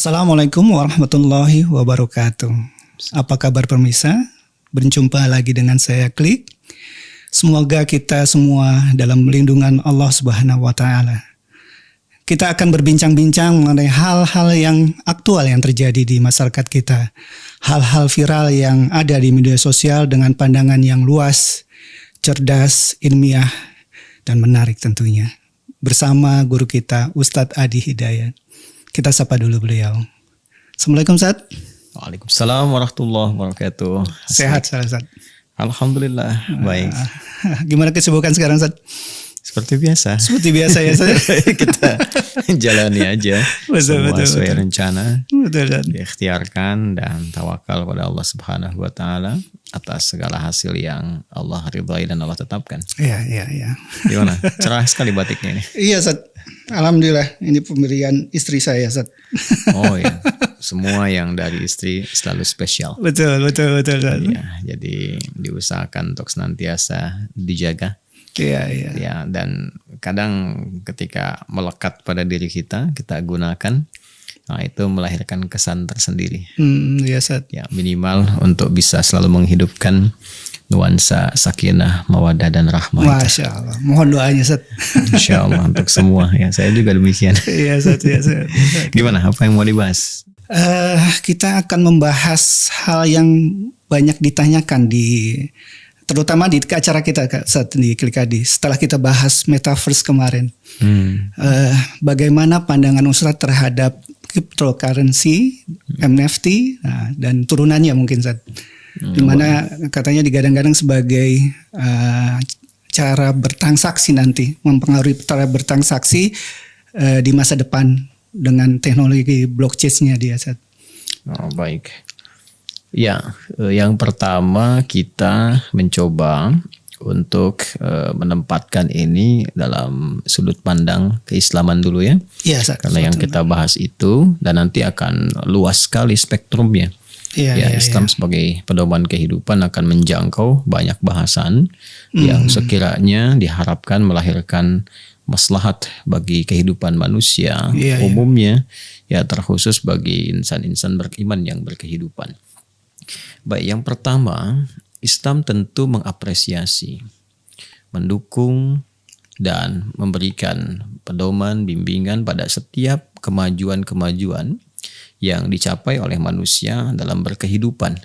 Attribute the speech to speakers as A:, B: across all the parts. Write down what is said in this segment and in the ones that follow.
A: Assalamualaikum warahmatullahi wabarakatuh. Apa kabar pemirsa? Berjumpa lagi dengan saya Klik. Semoga kita semua dalam lindungan Allah Subhanahu wa taala. Kita akan berbincang-bincang mengenai hal-hal yang aktual yang terjadi di masyarakat kita. Hal-hal viral yang ada di media sosial dengan pandangan yang luas, cerdas, ilmiah, dan menarik tentunya. Bersama guru kita Ustadz Adi Hidayat. Kita sapa dulu beliau. Assalamualaikum Ustadz.
B: Waalaikumsalam warahmatullahi wabarakatuh.
A: Sehat Ustadz?
B: Alhamdulillah baik.
A: Gimana kesibukan sekarang Ustadz?
B: Seperti biasa.
A: Seperti biasa ya Ustadz.
B: Kita jalani aja. Semua sesuai rencana.
A: Betul.
B: Diikhtiarkan dan tawakal pada Allah Subhanahu wa taala atas segala hasil yang Allah ridhai dan Allah tetapkan.
A: Iya.
B: Gimana? Cerah sekali batiknya ini.
A: Iya Ustadz. Alhamdulillah ini pemberian istri saya Ustadz.
B: Oh ya. Semua yang dari istri selalu spesial.
A: Betul.
B: Ya, jadi diusahakan untuk senantiasa dijaga.
A: Iya.
B: Ya, dan kadang ketika melekat pada diri kita gunakan, nah itu melahirkan kesan tersendiri.
A: Iya Ustadz.
B: Ya, minimal untuk bisa selalu menghidupkan nuansa sakinah, mawaddah dan rahmah.
A: Masya Allah. Mohon doanya Ustadz.
B: Insya Allah untuk semua. Ya, saya juga demikian.
A: Iya Ustadz.
B: Gimana? Apa yang mau dibahas?
A: Kita akan membahas hal yang banyak ditanyakan terutama di acara kita saat di Klikadi. Setelah kita bahas metaverse kemarin, bagaimana pandangan Ustadz terhadap cryptocurrency, NFT, dan turunannya mungkin Ustadz. Dimana katanya digadang-gadang sebagai cara bertransaksi nanti, mempengaruhi cara bertransaksi di masa depan dengan teknologi blockchain-nya dia.
B: Oh, baik. Ya, yang pertama kita mencoba untuk menempatkan ini dalam sudut pandang keislaman dulu ya.
A: Iya,
B: karena yang kita bahas itu dan nanti akan luas sekali spektrumnya. Islam sebagai pedoman kehidupan akan menjangkau banyak bahasan yang sekiranya diharapkan melahirkan maslahat bagi kehidupan manusia umumnya, ya terkhusus bagi insan-insan beriman yang berkehidupan. Baik, yang pertama, Islam tentu mengapresiasi, mendukung dan memberikan pedoman, bimbingan pada setiap kemajuan-kemajuan yang dicapai oleh manusia dalam berkehidupan.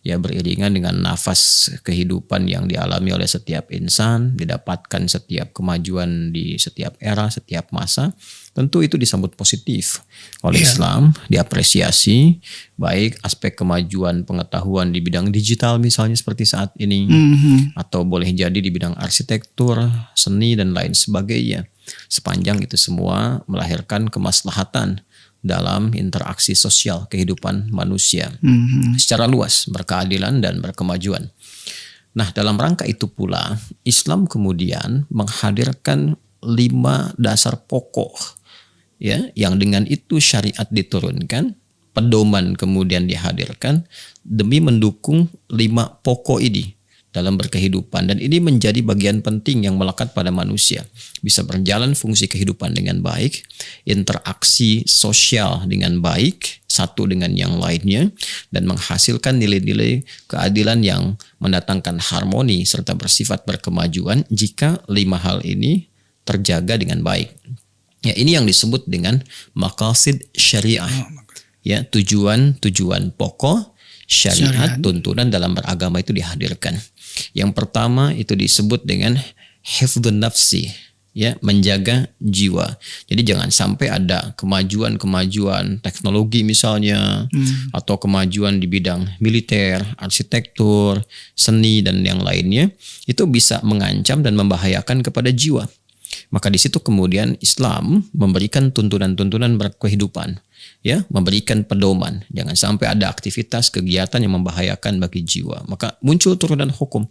B: Ya, beriringan dengan nafas kehidupan yang dialami oleh setiap insan, didapatkan setiap kemajuan di setiap era, setiap masa. Tentu itu disambut positif oleh Islam, diapresiasi, baik aspek kemajuan pengetahuan di bidang digital misalnya seperti saat ini, atau boleh jadi di bidang arsitektur, seni dan lain sebagainya. Sepanjang itu semua melahirkan kemaslahatan dalam interaksi sosial kehidupan manusia secara luas, berkeadilan dan berkemajuan. Nah, dalam rangka itu pula Islam kemudian menghadirkan 5 dasar pokok, ya, yang dengan itu syariat diturunkan, pedoman kemudian dihadirkan demi mendukung 5 pokok ini dalam berkehidupan, dan ini menjadi bagian penting yang melekat pada manusia. Bisa berjalan fungsi kehidupan dengan baik, interaksi sosial dengan baik, satu dengan yang lainnya, dan menghasilkan nilai-nilai keadilan yang mendatangkan harmoni serta bersifat berkemajuan jika 5 hal ini terjaga dengan baik. Ya, ini yang disebut dengan maqasid syariah. Ya, tujuan pokok syariat, tuntunan dalam beragama itu dihadirkan. Yang pertama itu disebut dengan hifdzun nafsi, ya, menjaga jiwa. Jadi jangan sampai ada kemajuan teknologi misalnya, atau kemajuan di bidang militer, arsitektur, seni dan yang lainnya, itu bisa mengancam dan membahayakan kepada jiwa. Maka di situ kemudian Islam memberikan tuntunan-tuntunan berkehidupan, ya, memberikan pedoman. Jangan sampai ada aktivitas kegiatan yang membahayakan bagi jiwa. Maka muncul turunan hukum.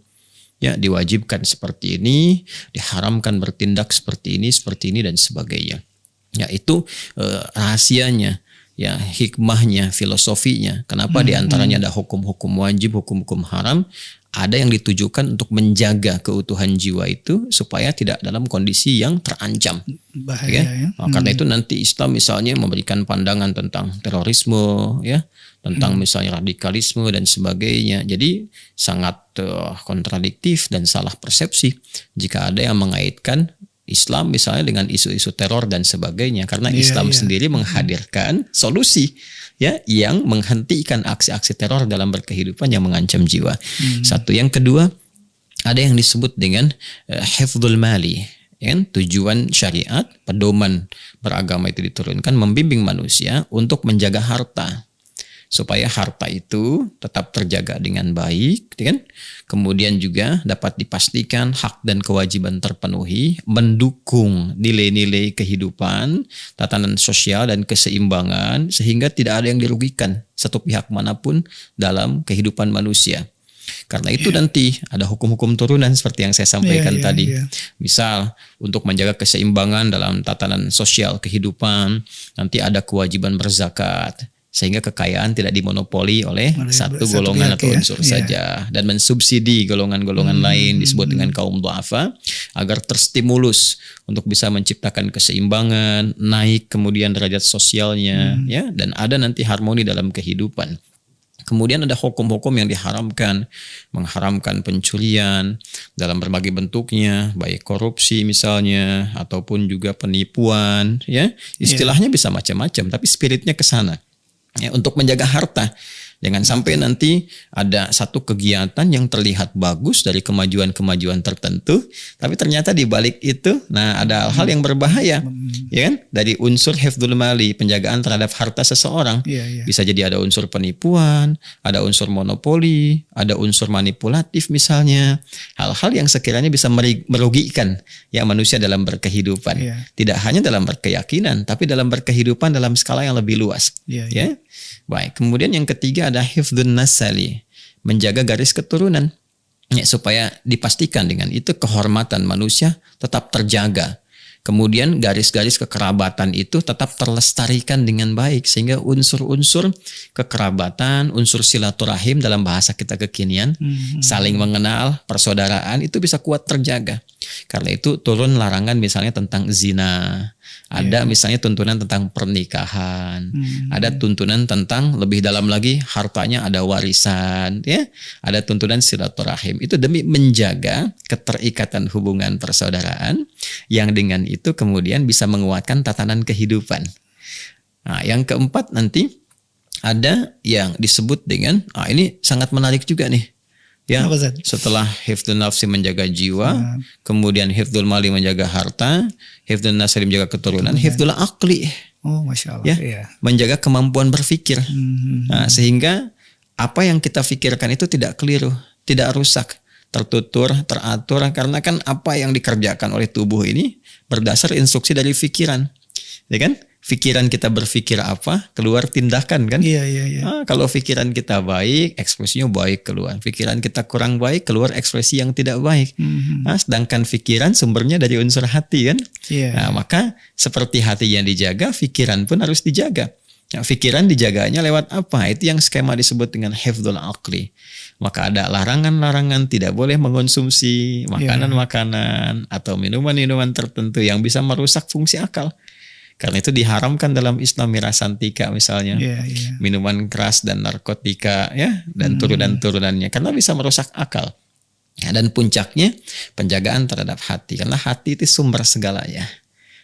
B: Ya, diwajibkan seperti ini, diharamkan bertindak seperti ini dan sebagainya. Ya, itu rahasianya. ya hikmahnya, filosofinya. Kenapa diantaranya ada hukum-hukum wajib, hukum-hukum haram, ada yang ditujukan untuk menjaga keutuhan jiwa itu supaya tidak dalam kondisi yang terancam.
A: Bahaya, ya.
B: Karena itu nanti Islam misalnya memberikan pandangan tentang terorisme, ya, tentang misalnya radikalisme dan sebagainya. Jadi sangat kontradiktif dan salah persepsi jika ada yang mengaitkan Islam misalnya dengan isu-isu teror dan sebagainya, karena Islam sendiri menghadirkan solusi, ya, yang menghentikan aksi-aksi teror dalam berkehidupan yang mengancam jiwa. Satu, yang kedua ada yang disebut dengan hifdzul mali, ya, tujuan syariat, pedoman beragama itu diturunkan membimbing manusia untuk menjaga harta, supaya harta itu tetap terjaga dengan baik, kan? Kemudian juga dapat dipastikan hak dan kewajiban terpenuhi, mendukung nilai-nilai kehidupan, tatanan sosial dan keseimbangan, sehingga tidak ada yang dirugikan satu pihak manapun dalam kehidupan manusia. Karena itu nanti ada hukum-hukum turunan seperti yang saya sampaikan tadi. Misal untuk menjaga keseimbangan dalam tatanan sosial kehidupan, nanti ada kewajiban berzakat, sehingga kekayaan tidak dimonopoli oleh satu golongan atau unsur saja, dan mensubsidi golongan-golongan lain disebut dengan kaum du'afa agar terstimulus untuk bisa menciptakan keseimbangan, naik kemudian derajat sosialnya, ya, dan ada nanti harmoni dalam kehidupan. Kemudian ada hukum-hukum yang diharamkan, mengharamkan pencurian dalam berbagai bentuknya, baik korupsi misalnya ataupun juga penipuan, ya. Istilahnya bisa macam-macam, tapi spiritnya ke sana. Ya, untuk menjaga harta, jangan sampai nanti ada satu kegiatan yang terlihat bagus dari kemajuan-kemajuan tertentu, tapi ternyata di balik itu, nah, ada hal-hal yang berbahaya, ya kan? Dari unsur hifdzul mali, penjagaan terhadap harta seseorang, bisa jadi ada unsur penipuan, ada unsur monopoli, ada unsur manipulatif misalnya, hal-hal yang sekiranya bisa merugikan ya manusia dalam berkehidupan, tidak hanya dalam berkeyakinan, tapi dalam berkehidupan dalam skala yang lebih luas, ya. Baik, kemudian yang ketiga ada hifdzun nasali, menjaga garis keturunan, ya, supaya dipastikan dengan itu kehormatan manusia tetap terjaga. Kemudian garis-garis kekerabatan itu tetap terlestarikan dengan baik, sehingga unsur-unsur kekerabatan, unsur silaturahim dalam bahasa kita kekinian, saling mengenal, persaudaraan itu bisa kuat terjaga. Karena itu turun larangan misalnya tentang zina, ada misalnya tuntunan tentang pernikahan, ada tuntunan tentang lebih dalam lagi hartanya ada warisan, ya, ada tuntunan silaturahim. Itu demi menjaga keterikatan hubungan persaudaraan yang dengan itu kemudian bisa menguatkan tatanan kehidupan. Nah, yang keempat nanti ada yang disebut dengan, ini sangat menarik juga nih. Ya, setelah hifdzun nafsi menjaga jiwa, kemudian hifdzul mali menjaga harta, hifdzun nasli menjaga keturunan, hifdzul akli,
A: Masya Allah,
B: ya, menjaga kemampuan berpikir. Nah, sehingga apa yang kita pikirkan itu tidak keliru, tidak rusak, tertutur, teratur, karena kan apa yang dikerjakan oleh tubuh ini berdasar instruksi dari pikiran, ya kan? Pikiran kita berpikir apa, keluar tindakan kan? Kalau pikiran kita baik, ekspresinya baik keluar. Pikiran kita kurang baik, keluar ekspresi yang tidak baik. Sedangkan pikiran sumbernya dari unsur hati kan? Nah, maka seperti hati yang dijaga, pikiran pun harus dijaga. Nah, pikiran dijaganya lewat apa? Itu yang skema disebut dengan hifdzul aqli. Maka ada larangan-larangan, tidak boleh mengonsumsi makanan-makanan atau minuman-minuman tertentu yang bisa merusak fungsi akal. Karena itu diharamkan dalam Islam mirasantika misalnya, minuman keras dan narkotika, ya, dan turunan-turunannya, karena bisa merusak akal. Ya, dan puncaknya penjagaan terhadap hati, karena hati itu sumber segalanya,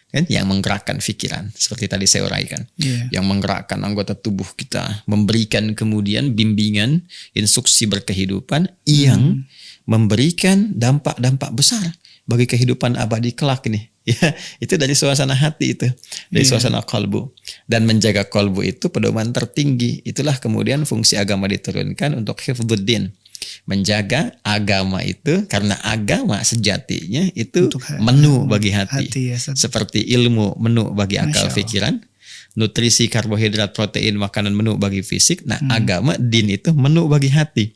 B: kan, yang menggerakkan pikiran seperti tadi saya uraikan, yang menggerakkan anggota tubuh kita, memberikan kemudian bimbingan, instruksi berkehidupan yang memberikan dampak-dampak besar bagi kehidupan abadi kelak ini. Ya, itu dari suasana hati itu, dari suasana kalbu. Dan menjaga kalbu itu pedoman tertinggi. Itulah kemudian fungsi agama diturunkan untuk hifdzuddin, menjaga agama itu, karena agama sejatinya itu menu bagi hati. Seperti ilmu menu bagi akal pikiran, nutrisi karbohidrat protein makanan menu bagi fisik. Nah, agama din itu menu bagi hati.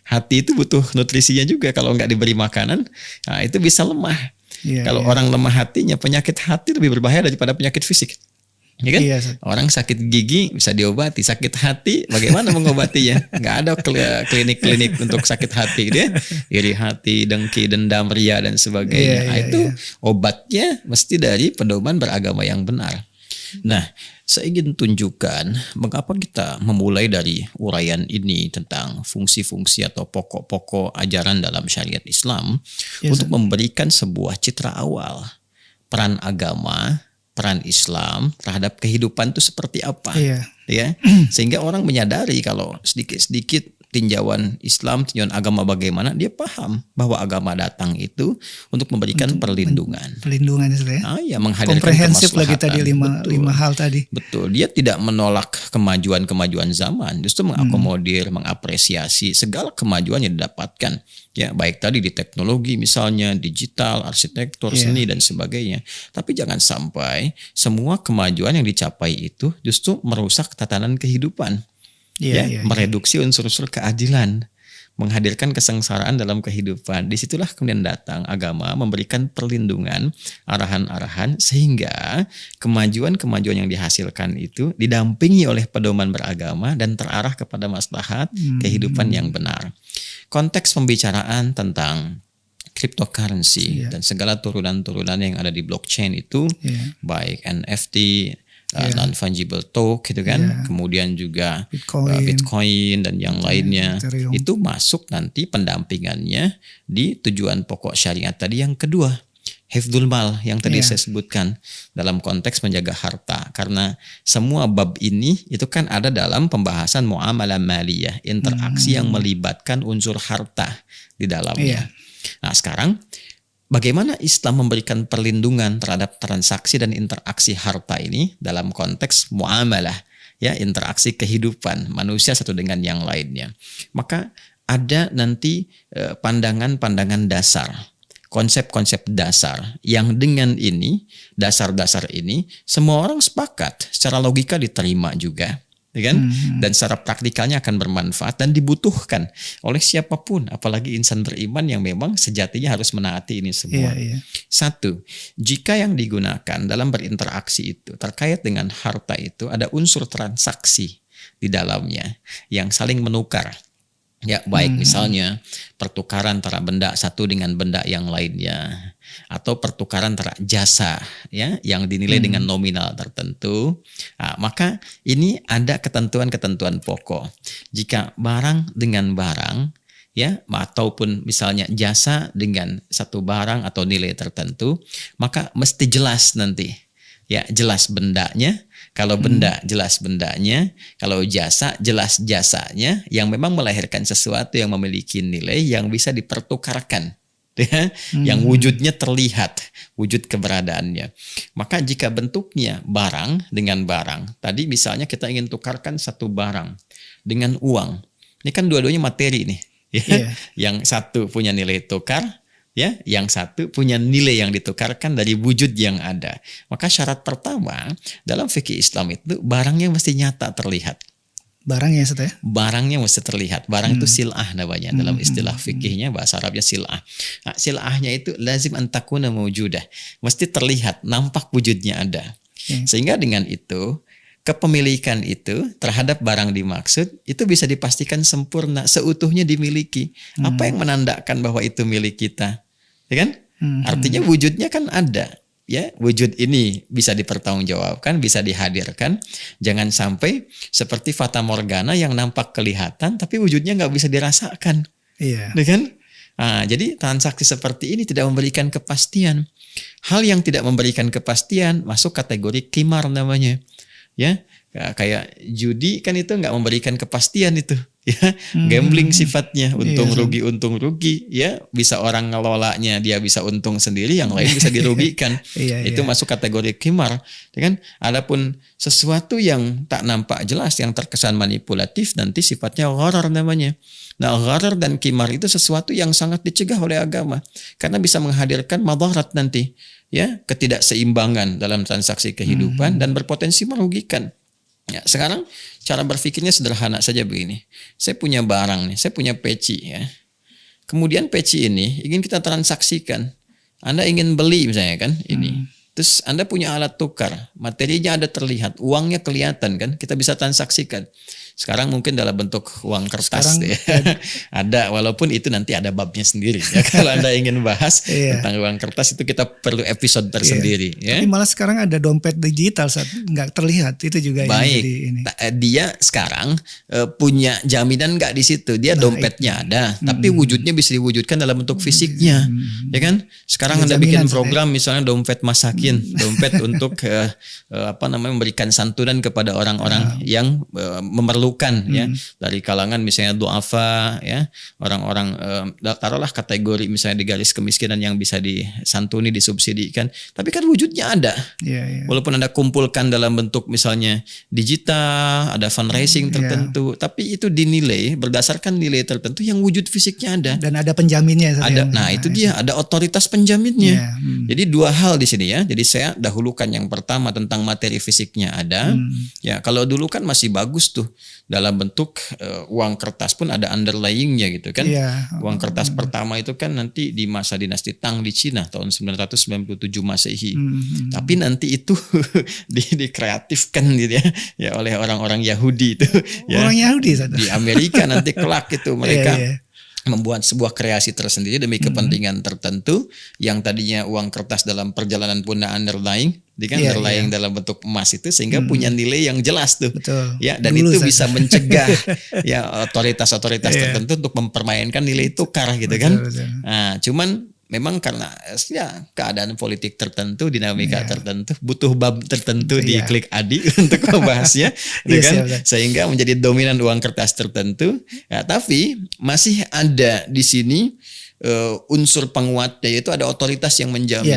B: Hati itu butuh nutrisinya juga. Kalau nggak diberi makanan, nah itu bisa lemah. Kalau orang lemah hatinya, penyakit hati lebih berbahaya daripada penyakit fisik. Ya kan?
A: Iya.
B: Orang sakit gigi bisa diobati, sakit hati bagaimana mengobatinya? Nggak ada klinik-klinik untuk sakit hati, dia iri hati, dengki, dendam, ria dan sebagainya. Itu obatnya mesti dari pedoman beragama yang benar. Nah, saya ingin tunjukkan mengapa kita memulai dari uraian ini tentang fungsi-fungsi atau pokok-pokok ajaran dalam syariat Islam untuk memberikan sebuah citra awal peran agama, peran Islam terhadap kehidupan itu seperti apa, ya, sehingga orang menyadari kalau sedikit-sedikit tinjauan Islam, tinjauan agama bagaimana, dia paham bahwa agama datang itu untuk memberikan perlindungan.
A: Perlindungan ya.
B: Ya, menghadirkan
A: komprehensif lagi
B: kemaslahatan.
A: tadi lima hal tadi.
B: Betul, dia tidak menolak kemajuan-kemajuan zaman, justru mengakomodir, mengapresiasi segala kemajuan yang didapatkan. Ya, baik tadi di teknologi misalnya, digital, arsitektur, seni dan sebagainya. Tapi jangan sampai semua kemajuan yang dicapai itu justru merusak tatanan kehidupan. Mereduksi unsur-unsur keadilan, menghadirkan kesengsaraan dalam kehidupan. Disitulah kemudian datang agama memberikan perlindungan, arahan-arahan, sehingga kemajuan-kemajuan yang dihasilkan itu didampingi oleh pedoman beragama dan terarah kepada maslahat kehidupan yang benar. Konteks pembicaraan tentang cryptocurrency dan segala turunan-turunan yang ada di blockchain itu, baik NFT, non-fungible token gitu kan, kemudian juga Bitcoin dan yang lainnya, itu masuk nanti pendampingannya di tujuan pokok syariat tadi yang kedua, hifdzul mal yang tadi saya sebutkan dalam konteks menjaga harta, karena semua bab ini itu kan ada dalam pembahasan muamalah maliyah, interaksi yang melibatkan unsur harta di dalamnya. Nah, sekarang bagaimana Islam memberikan perlindungan terhadap transaksi dan interaksi harta ini dalam konteks muamalah, ya, interaksi kehidupan manusia satu dengan yang lainnya. Maka ada nanti pandangan-pandangan dasar, konsep-konsep dasar yang dengan ini, dasar-dasar ini semua orang sepakat, secara logika diterima juga. Ya kan? Dan secara praktikalnya akan bermanfaat dan dibutuhkan oleh siapapun, apalagi insan beriman yang memang sejatinya harus menaati ini semua. Satu, jika yang digunakan dalam berinteraksi itu terkait dengan harta itu ada unsur transaksi di dalamnya yang saling menukar. Ya, baik misalnya pertukaran antara benda satu dengan benda yang lainnya, atau pertukaran antara jasa, ya, yang dinilai dengan nominal tertentu. Nah, maka ini ada ketentuan-ketentuan pokok. Jika barang dengan barang, ya, ataupun misalnya jasa dengan satu barang atau nilai tertentu, maka mesti jelas nanti. Ya, jelas bendanya. Kalau benda jelas bendanya, kalau jasa jelas jasanya, yang memang melahirkan sesuatu yang memiliki nilai yang bisa dipertukarkan, ya, yang wujudnya terlihat, wujud keberadaannya. Maka jika bentuknya barang dengan barang, tadi misalnya kita ingin tukarkan satu barang dengan uang, ini kan dua-duanya materi nih, ya. Yang satu punya nilai tukar, ya, yang satu punya nilai yang ditukarkan dari wujud yang ada. Maka syarat pertama dalam fikih Islam itu barangnya mesti nyata terlihat.
A: Barangnya ya?
B: Barangnya mesti terlihat. Barang itu sil'ah namanya dalam istilah fikihnya, bahasa Arabnya sil'ah. Nah, sil'ahnya itu lazim antakuna mawjudah, mesti terlihat, nampak wujudnya ada. Sehingga dengan itu kepemilikan itu terhadap barang dimaksud itu bisa dipastikan sempurna, seutuhnya dimiliki. Apa yang menandakan bahwa itu milik kita, ya kan? Artinya wujudnya kan ada, ya. Wujud ini bisa dipertanggungjawabkan, bisa dihadirkan. Jangan sampai seperti fata morgana yang nampak kelihatan tapi wujudnya nggak bisa dirasakan, ya kan? Nah, jadi transaksi seperti ini tidak memberikan kepastian. Hal yang tidak memberikan kepastian masuk kategori qimar namanya. Ya, kayak judi kan itu nggak memberikan kepastian itu, ya, gambling sifatnya, untung rugi, ya, bisa orang ngelolanya dia bisa untung sendiri, yang lain bisa dirugikan, itu masuk kategori qimar, ya kan? Adapun sesuatu yang tak nampak jelas, yang terkesan manipulatif, nanti sifatnya gharar namanya. Nah, gharar dan qimar itu sesuatu yang sangat dicegah oleh agama karena bisa menghadirkan madarat nanti, ya, ketidakseimbangan dalam transaksi kehidupan dan berpotensi merugikan. Ya, sekarang cara berpikirnya sederhana saja begini. Saya punya barang nih, saya punya peci, ya. Kemudian peci ini ingin kita transaksikan. Anda ingin beli misalnya kan ini. Terus Anda punya alat tukar, materinya ada terlihat, uangnya kelihatan kan, kita bisa transaksikan. Sekarang mungkin dalam bentuk uang kertas ya. Ada, walaupun itu nanti ada babnya sendiri ya. Kalau Anda ingin bahas tentang uang kertas itu kita perlu episode tersendiri ya.
A: Tapi malah sekarang ada dompet digital nggak terlihat, itu juga
B: baik.
A: Yang jadi ini.
B: Dia sekarang punya jaminan nggak di situ, dia dompetnya ada, tapi wujudnya bisa diwujudkan dalam bentuk fisiknya, ya kan? Sekarang Anda bikin program misalnya dompet masakin, dompet untuk memberikan santunan kepada orang-orang yang memerlukan ya, dari kalangan misalnya duafa ya, orang-orang taruhlah kategori misalnya di garis kemiskinan yang bisa disantuni, disubsidikan, tapi kan wujudnya ada. Walaupun Anda kumpulkan dalam bentuk misalnya digital, ada fundraising tertentu, tapi itu dinilai berdasarkan nilai tertentu yang wujud fisiknya ada
A: dan ada penjaminnya.
B: Ada. Nah, itu dia, ada otoritas penjaminnya. Jadi dua hal di sini ya. Jadi saya dahulukan yang pertama tentang materi fisiknya ada. Ya, kalau dulu kan masih bagus tuh. Dalam bentuk uang kertas pun ada underlyingnya gitu kan. Uang kertas pertama itu kan nanti di masa dinasti Tang di Cina tahun 997 Masehi. Tapi nanti itu dikreatifkan gitu ya oleh orang-orang Yahudi itu.
A: Orang Yahudi
B: di Amerika nanti kelak itu mereka membuat sebuah kreasi tersendiri demi kepentingan tertentu, yang tadinya uang kertas dalam perjalanan pun underlying, underlying dalam bentuk emas itu, sehingga punya nilai yang jelas tuh.
A: Betul.
B: Ya, dan dulu itu bisa mencegah ya otoritas-otoritas tertentu untuk mempermainkan nilai tukar gitu kan. Nah, cuman memang karena ya keadaan politik tertentu, dinamika tertentu, butuh bab tertentu di Klik Adi untuk membahasnya, kan? Sehingga menjadi dominan uang kertas tertentu. Ya, tapi masih ada di sini unsur penguatnya, yaitu ada otoritas yang menjamin.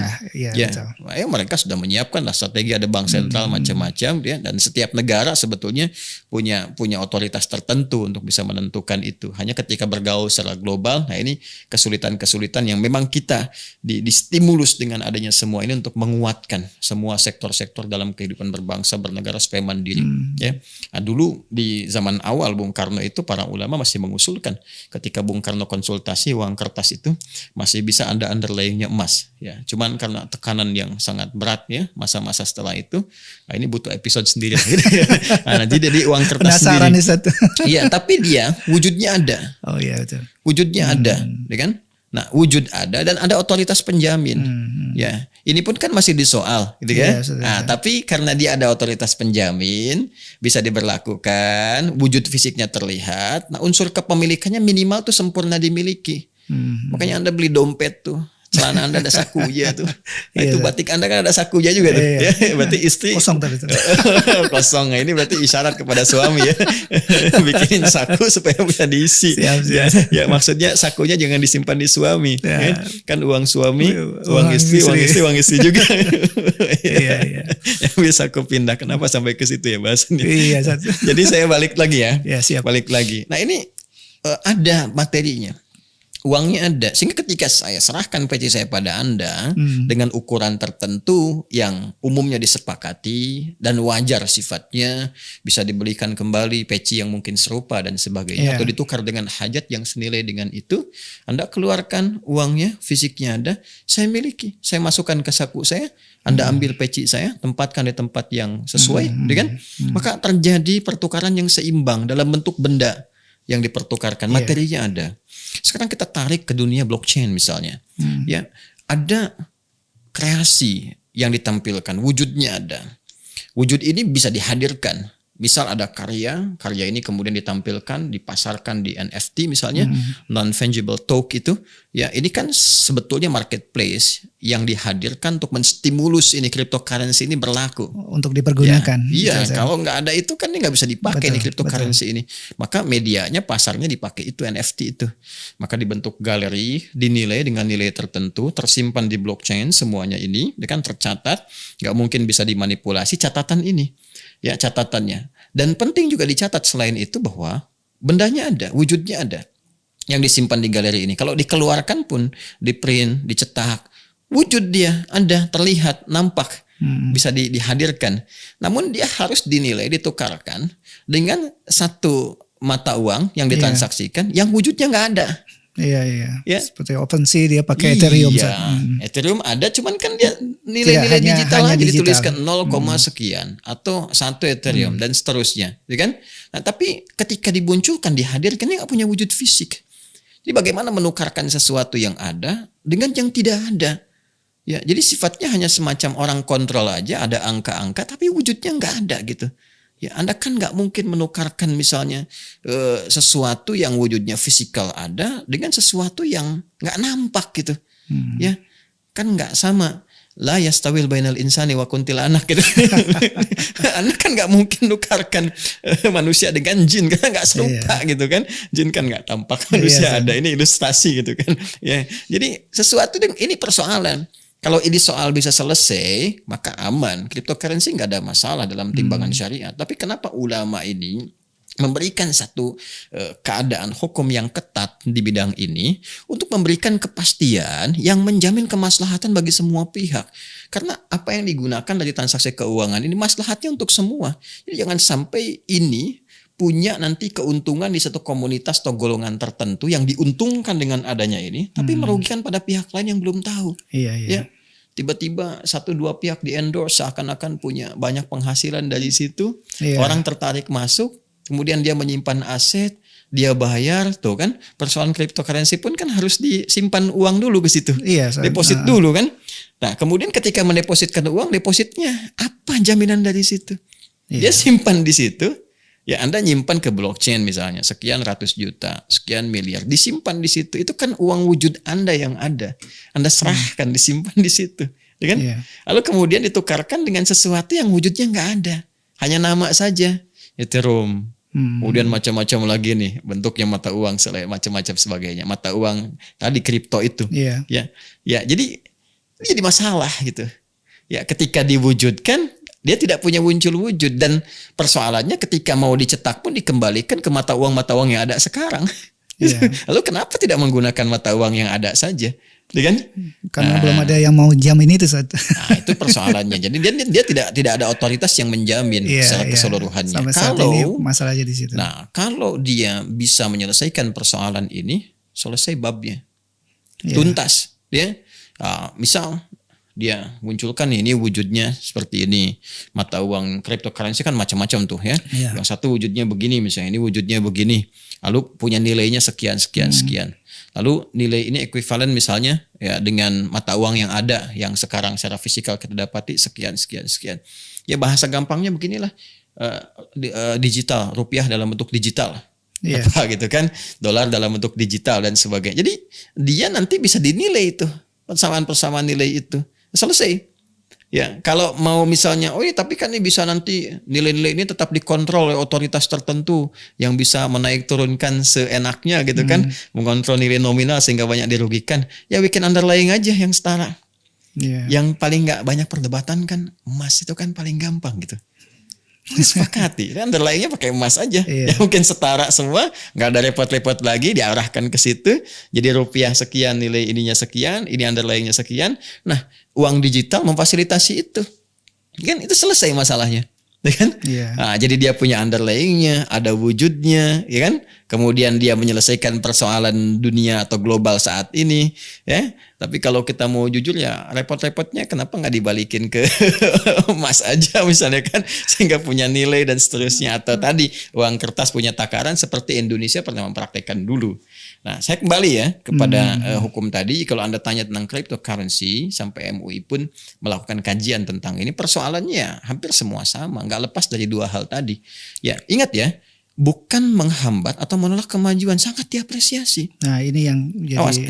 B: Mereka sudah menyiapkan lah strategi, ada bank sentral macam-macam ya, dan setiap negara sebetulnya punya otoritas tertentu untuk bisa menentukan itu. Hanya ketika bergaul secara global, nah ini kesulitan-kesulitan yang memang kita distimulus dengan adanya semua ini untuk menguatkan semua sektor-sektor dalam kehidupan berbangsa bernegara supaya mandiri. Ya, nah, dulu di zaman awal Bung Karno itu para ulama masih mengusulkan, ketika Bung Karno konsultasi, uang kertas itu masih bisa ada underlyingnya emas ya, cuman karena tekanan yang sangat berat ya masa-masa setelah itu, nah ini butuh episode sendiri. Nah, jadi uang kertas
A: penasaran
B: sendiri iya, tapi dia wujudnya ada.
A: Betul.
B: Wujudnya ada ya kan. Nah, wujud ada dan ada otoritas penjamin. Ya, ini pun kan masih disoal gitu kan. Nah, tapi karena dia ada otoritas penjamin, bisa diberlakukan, wujud fisiknya terlihat, nah unsur kepemilikannya minimal tuh sempurna dimiliki. Makanya Anda beli dompet tuh, celana Anda ada sakunya tuh. Nah, itu batik Anda kan ada sakunya juga tuh. Ya, berarti istri
A: kosong tadi.
B: Kosong. Nah, ini berarti isyarat kepada suami ya. Bikinin saku supaya bisa diisi. Ya, maksudnya sakunya jangan disimpan di suami. Ya. Kan uang suami, uang istri juga. Yang bisa aku pindah. Kenapa sampai ke situ ya bahasannya? Jadi saya balik lagi ya.
A: Siap.
B: Balik lagi. Nah, ini ada materinya. Uangnya ada, sehingga ketika saya serahkan peci saya pada Anda dengan ukuran tertentu yang umumnya disepakati dan wajar sifatnya, bisa dibelikan kembali peci yang mungkin serupa dan sebagainya, atau ditukar dengan hajat yang senilai dengan itu, Anda keluarkan uangnya, fisiknya ada, saya miliki, saya masukkan ke saku saya, Anda ambil peci saya, tempatkan di tempat yang sesuai, kan? Maka terjadi pertukaran yang seimbang dalam bentuk benda yang dipertukarkan, materinya ada. Sekarang kita tarik ke dunia blockchain misalnya, ya ada kreasi yang ditampilkan, wujudnya ada. Wujud ini bisa dihadirkan. Misal ada karya ini kemudian ditampilkan, dipasarkan di NFT misalnya, non-fungible token itu, ya ini kan sebetulnya marketplace yang dihadirkan untuk menstimulus ini cryptocurrency ini berlaku. Untuk
A: dipergunakan.
B: Iya, kalau nggak ada itu kan ini nggak bisa dipakai nih cryptocurrency ini. Maka medianya, pasarnya dipakai itu NFT itu. Maka dibentuk galeri, dinilai dengan nilai tertentu, tersimpan di blockchain semuanya ini, kan tercatat, nggak mungkin bisa dimanipulasi catatan ini. Ya, catatannya. Dan penting juga dicatat selain itu bahwa bendanya ada, wujudnya ada yang disimpan di galeri ini. Kalau dikeluarkan pun, di print, dicetak, wujud dia ada, terlihat, nampak, bisa dihadirkan. Namun dia harus dinilai, ditukarkan dengan satu mata uang yang ditransaksikan yang wujudnya nggak ada.
A: Iya.
B: Ya.
A: Seperti OpenSea dia pakai Ethereum.
B: Ethereum ada, cuman kan dia nilai-nilai digital aja dituliskan 0, sekian atau 1 Ethereum dan seterusnya, ya kan? Nah, tapi ketika dimunculkan, dihadirkan, dia nggak punya wujud fisik. Jadi bagaimana menukarkan sesuatu yang ada dengan yang tidak ada? Ya, jadi sifatnya hanya semacam orang kontrol aja, ada angka-angka, tapi wujudnya nggak ada gitu. Ya, Anda kan nggak mungkin menukarkan misalnya sesuatu yang wujudnya fisikal ada dengan sesuatu yang nggak nampak gitu. Ya, kan nggak sama. La yastawil bainal insani wa kuntil anak gitu. Anda kan nggak mungkin nukarkan manusia dengan jin, karena nggak serupa gitu kan. Jin kan nggak tampak, manusia ada. Ini ilustrasi gitu kan. Ya, jadi sesuatu ini persoalan. Kalau ini soal bisa selesai, maka aman. Cryptocurrency nggak ada masalah dalam timbangan syariat. Tapi kenapa ulama ini memberikan satu keadaan hukum yang ketat di bidang ini untuk memberikan kepastian yang menjamin kemaslahatan bagi semua pihak. Karena apa yang digunakan dari transaksi keuangan ini maslahatnya untuk semua. Jadi jangan sampai ini punya nanti keuntungan di satu komunitas atau golongan tertentu yang diuntungkan dengan adanya ini, tapi merugikan pada pihak lain yang belum tahu.
A: Iya.
B: Ya, tiba-tiba 1-2 pihak di endorse seakan-akan punya banyak penghasilan dari situ. Orang tertarik masuk, kemudian dia menyimpan aset, dia bayar, tuh kan. Persoalan cryptocurrency pun kan harus disimpan uang dulu ke situ. Deposit dulu kan. Nah, kemudian ketika mendepositkan uang, depositnya apa jaminan dari situ? Dia simpan di situ. Ya, Anda nyimpan ke blockchain misalnya, sekian ratus juta, sekian miliar, disimpan di situ. Itu kan uang wujud Anda yang ada. Anda serahkan, disimpan di situ. Ya kan? Lalu kemudian ditukarkan dengan sesuatu yang wujudnya nggak ada. Hanya nama saja. Ethereum. Kemudian macam-macam lagi nih, bentuknya mata uang, macam-macam sebagainya. Mata uang tadi kripto itu. Ya, jadi masalah gitu. Ya, ketika diwujudkan, dia tidak punya muncul wujud, dan persoalannya ketika mau dicetak pun dikembalikan ke mata uang yang ada sekarang. Lalu kenapa tidak menggunakan mata uang yang ada saja? Kan?
A: Karena belum ada yang mau jamin itu saat.
B: Nah, itu persoalannya. Jadi dia tidak ada otoritas yang menjamin secara keseluruhannya.
A: Sampai saat ini masalahnya di situ.
B: Nah, kalau dia bisa menyelesaikan persoalan ini, selesai babnya, tuntas. Misal dia munculkan ini wujudnya seperti ini. Mata uang cryptocurrency kan macam-macam tuh ya. Yang satu wujudnya begini misalnya, ini wujudnya begini. Lalu punya nilainya sekian. Lalu nilai ini ekuivalen misalnya ya dengan mata uang yang ada yang sekarang secara fisikal kita dapati sekian. Ya, bahasa gampangnya beginilah. Digital, rupiah dalam bentuk digital. Apa gitu kan? Dolar dalam bentuk digital dan sebagainya. Jadi dia nanti bisa dinilai itu. Persamaan nilai itu. Selesai. Ya, kalau mau misalnya, tapi kan ini bisa nanti nilai-nilai ini tetap dikontrol oleh otoritas tertentu yang bisa menaik turunkan seenaknya gitu kan, mengontrol nilai nominal sehingga banyak dirugikan. Ya, bikin underlying aja yang setara. Yang paling nggak banyak perdebatan kan emas, itu kan paling gampang gitu. Disepakati, underlyingnya pakai emas aja. Ya, mungkin setara semua, nggak ada repot-repot lagi, diarahkan ke situ. Jadi rupiah sekian, nilai ininya sekian, ini underlyingnya sekian. Nah, uang digital memfasilitasi itu, kan itu selesai masalahnya, ya kan? Nah, jadi dia punya underlyingnya, ada wujudnya, ya kan? Kemudian dia menyelesaikan persoalan dunia atau global saat ini, ya. Tapi kalau kita mau jujur ya repot-repotnya kenapa nggak dibalikin ke emas aja misalnya kan, sehingga punya nilai dan seterusnya. Atau tadi uang kertas punya takaran seperti Indonesia pernah mempraktekkan dulu. Nah, saya kembali ya kepada hukum tadi. Kalau Anda tanya tentang cryptocurrency, sampai MUI pun melakukan kajian tentang ini, persoalannya hampir semua sama, nggak lepas dari dua hal tadi. Ya, ingat ya, bukan menghambat atau menolak kemajuan, sangat diapresiasi.
A: Nah, ini yang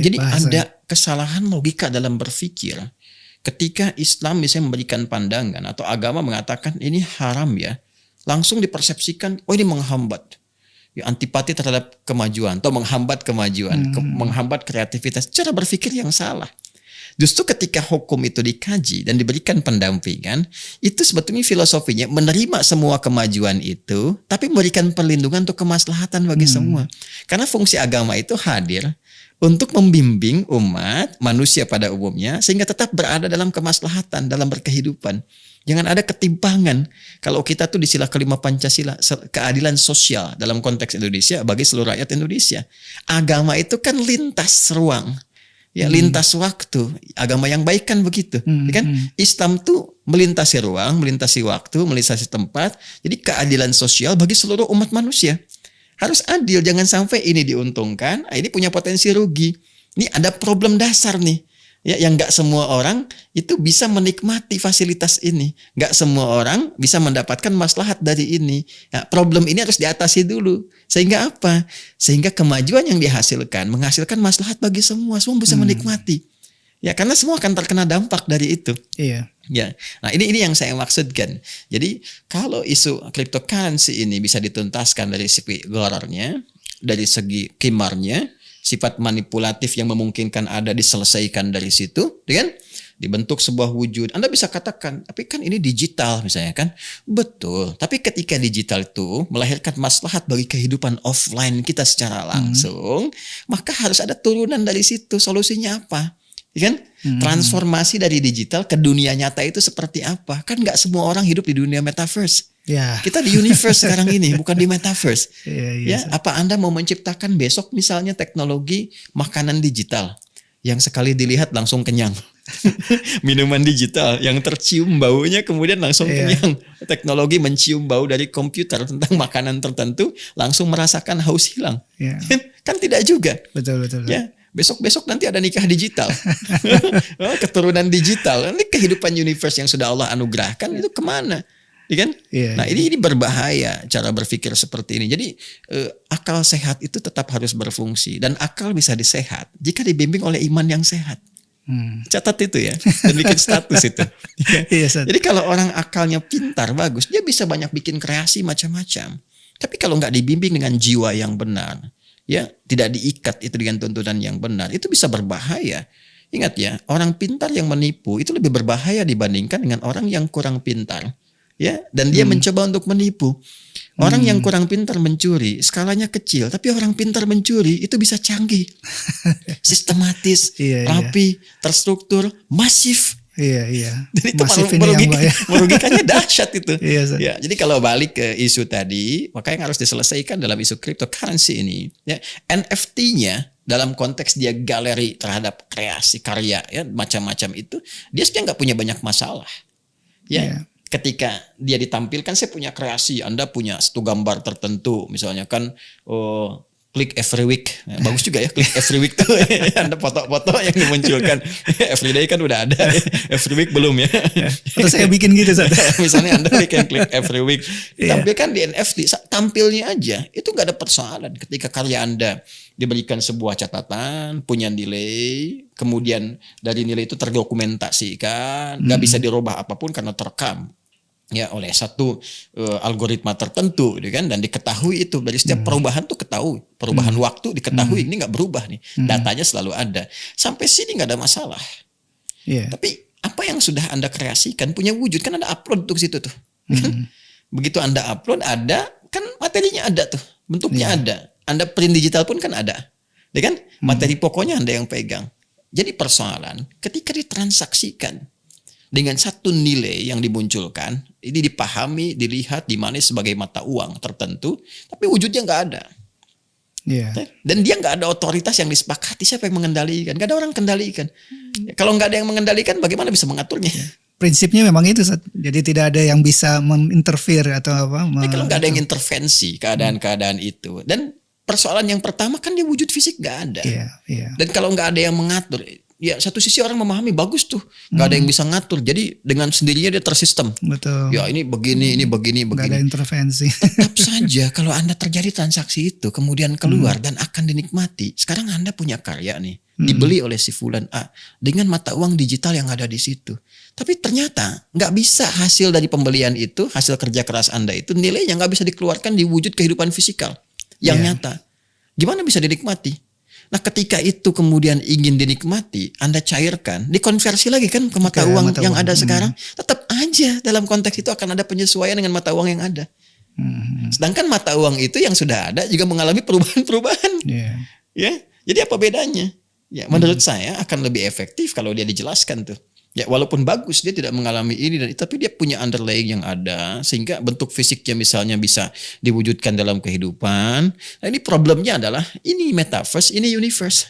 B: jadi ada kesalahan logika dalam berpikir ketika Islam misalnya memberikan pandangan atau agama mengatakan ini haram ya, langsung dipersepsikan ini menghambat. Ya, antipati terhadap kemajuan atau menghambat kemajuan, menghambat kreativitas. Cara berpikir yang salah. Justru ketika hukum itu dikaji dan diberikan pendampingan, itu sebetulnya filosofinya menerima semua kemajuan itu, tapi memberikan perlindungan untuk kemaslahatan bagi semua. Karena fungsi agama itu hadir untuk membimbing umat manusia pada umumnya sehingga tetap berada dalam kemaslahatan dalam berkehidupan. Jangan ada ketimpangan. Kalau kita tuh di sila kelima Pancasila, keadilan sosial dalam konteks Indonesia bagi seluruh rakyat Indonesia. Agama itu kan lintas ruang, ya lintas waktu. Agama yang baik kan begitu, kan? Islam tuh melintasi ruang, melintasi waktu, melintasi tempat. Jadi keadilan sosial bagi seluruh umat manusia. Harus adil, jangan sampai ini diuntungkan, ini punya potensi rugi. Ini ada problem dasar nih. Ya, yang nggak semua orang itu bisa menikmati fasilitas ini, nggak semua orang bisa mendapatkan maslahat dari ini. Ya, problem ini harus diatasi dulu. Sehingga apa? Sehingga kemajuan yang dihasilkan menghasilkan maslahat bagi semua bisa menikmati. Ya, karena semua akan terkena dampak dari itu.
A: Iya.
B: Ya, nah ini yang saya maksudkan. Jadi kalau isu cryptocurrency ini bisa dituntaskan dari segi gorornya, dari segi kimarnya, sifat manipulatif yang memungkinkan ada diselesaikan dari situ, kan? Dibentuk sebuah wujud. Anda bisa katakan, tapi kan ini digital misalnya kan? Betul. Tapi ketika digital itu melahirkan maslahat bagi kehidupan offline kita secara langsung, maka harus ada turunan dari situ. Solusinya apa? Kan? Transformasi dari digital ke dunia nyata itu seperti apa? Kan nggak semua orang hidup di dunia metaverse.
A: Ya.
B: Kita di universe sekarang ini, bukan di metaverse.
A: Ya,
B: apa Anda mau menciptakan besok misalnya teknologi makanan digital yang sekali dilihat langsung kenyang? Minuman digital yang tercium baunya kemudian langsung kenyang. Teknologi mencium bau dari komputer tentang makanan tertentu langsung merasakan haus hilang. Kan tidak juga.
A: Betul.
B: Ya. Besok-besok nanti ada nikah digital. Keturunan digital. Ini kehidupan universe yang sudah Allah anugerahkan itu kemana? Kan? Nah ini berbahaya cara berpikir seperti ini. Jadi akal sehat itu tetap harus berfungsi. Dan akal bisa disehat jika dibimbing oleh iman yang sehat. Catat itu ya. Dan bikin status itu. Jadi kalau orang akalnya pintar, bagus, dia bisa banyak bikin kreasi macam-macam. Tapi kalau nggak dibimbing dengan jiwa yang benar, ya tidak diikat itu dengan tuntunan yang benar, itu bisa berbahaya. Ingat ya, orang pintar yang menipu itu lebih berbahaya dibandingkan dengan orang yang kurang pintar. Ya, dan dia mencoba untuk menipu. Orang yang kurang pintar mencuri, skalanya kecil, tapi orang pintar mencuri itu bisa canggih, sistematis, rapi, terstruktur, masif. Dan itu merugikannya dahsyat itu. Ya, jadi kalau balik ke isu tadi, maka yang harus diselesaikan dalam isu cryptocurrency ini, ya, NFT-nya dalam konteks dia galeri terhadap kreasi karya, ya macam-macam itu, dia sebenarnya nggak punya banyak masalah. Ya. Ketika dia ditampilkan, saya punya kreasi, Anda punya satu gambar tertentu, misalnya kan, klik every week, bagus juga ya, klik every week tuh, Anda foto-foto yang dimunculkan, every day kan udah ada, every week belum ya.
A: Atau saya bikin gitu,
B: misalnya Anda bikin klik every week, tampilkan di NFT, tampilnya aja, itu nggak ada persoalan. Ketika karya Anda diberikan sebuah catatan, punya nilai, kemudian dari nilai itu terdokumentasikan, nggak bisa dirubah apapun karena terekam. Ya, oleh satu algoritma tertentu, kan, dan diketahui itu dari setiap perubahan tuh ketahui, perubahan waktu diketahui, ini nggak berubah nih, datanya selalu ada, sampai sini nggak ada masalah. Tapi apa yang sudah Anda kreasikan punya wujud, kan Anda upload tuh ke situ tuh, kan? Begitu Anda upload ada, kan materinya ada tuh, bentuknya ada, Anda print digital pun kan ada, ya kan, materi pokoknya Anda yang pegang. Jadi persoalan ketika ditransaksikan dengan satu nilai yang dimunculkan, ini dipahami, dilihat, dimana sebagai mata uang tertentu, tapi wujudnya nggak ada. Dan dia nggak ada otoritas yang disepakati, siapa yang mengendalikan? Nggak ada orang kendalikan. Kalau nggak ada yang mengendalikan, bagaimana bisa mengaturnya?
A: Prinsipnya memang itu, jadi tidak ada yang bisa menginterfere atau apa.
B: Kalau nggak ada yang intervensi keadaan-keadaan itu, dan persoalan yang pertama kan dia wujud fisik nggak ada. Dan kalau nggak ada yang mengatur, ya satu sisi orang memahami bagus tuh, nggak ada yang bisa ngatur, jadi dengan sendirinya dia tersistem.
A: Betul.
B: Ya ini begini, ini begini.
A: Nggak ada intervensi.
B: Tetap saja kalau Anda terjadi transaksi itu kemudian keluar dan akan dinikmati. Sekarang Anda punya karya nih, dibeli oleh si fulan A dengan mata uang digital yang ada di situ. Tapi ternyata nggak bisa hasil dari pembelian itu, hasil kerja keras Anda itu nilainya nggak bisa dikeluarkan di wujud kehidupan fisikal yang nyata. Gimana bisa dinikmati? Nah ketika itu kemudian ingin dinikmati, Anda cairkan, dikonversi lagi kan ke mata uang yang ada sekarang, tetap aja dalam konteks itu akan ada penyesuaian dengan mata uang yang ada. Sedangkan mata uang itu yang sudah ada juga mengalami perubahan-perubahan. Ya, jadi apa bedanya? Ya, menurut saya akan lebih efektif kalau dia dijelaskan tuh. Ya, walaupun bagus dia tidak mengalami ini dan itu, tapi dia punya underlying yang ada sehingga bentuk fisiknya misalnya bisa diwujudkan dalam kehidupan. Nah, ini problemnya adalah ini metaverse, ini universe.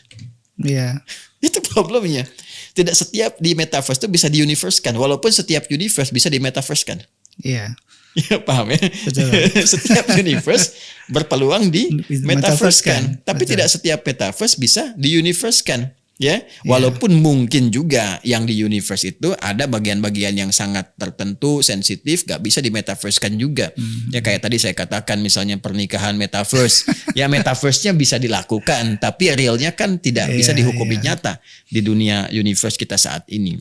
A: Iya.
B: Itu problemnya. Tidak setiap di metaverse itu bisa di universe kan, walaupun setiap universe bisa di metaverse kan.
A: Iya.
B: Ya, paham ya?
A: Betul.
B: Setiap universe berpeluang di metaverse kan, tapi
A: Betul.
B: tidak setiap metaverse bisa di universe kan. Ya, walaupun mungkin juga yang di universe itu ada bagian-bagian yang sangat tertentu, sensitif, gak bisa di metaverse kan juga. Ya kayak tadi saya katakan misalnya pernikahan metaverse, ya metaverse-nya bisa dilakukan, tapi realnya kan tidak bisa dihukumi nyata di dunia universe kita saat ini.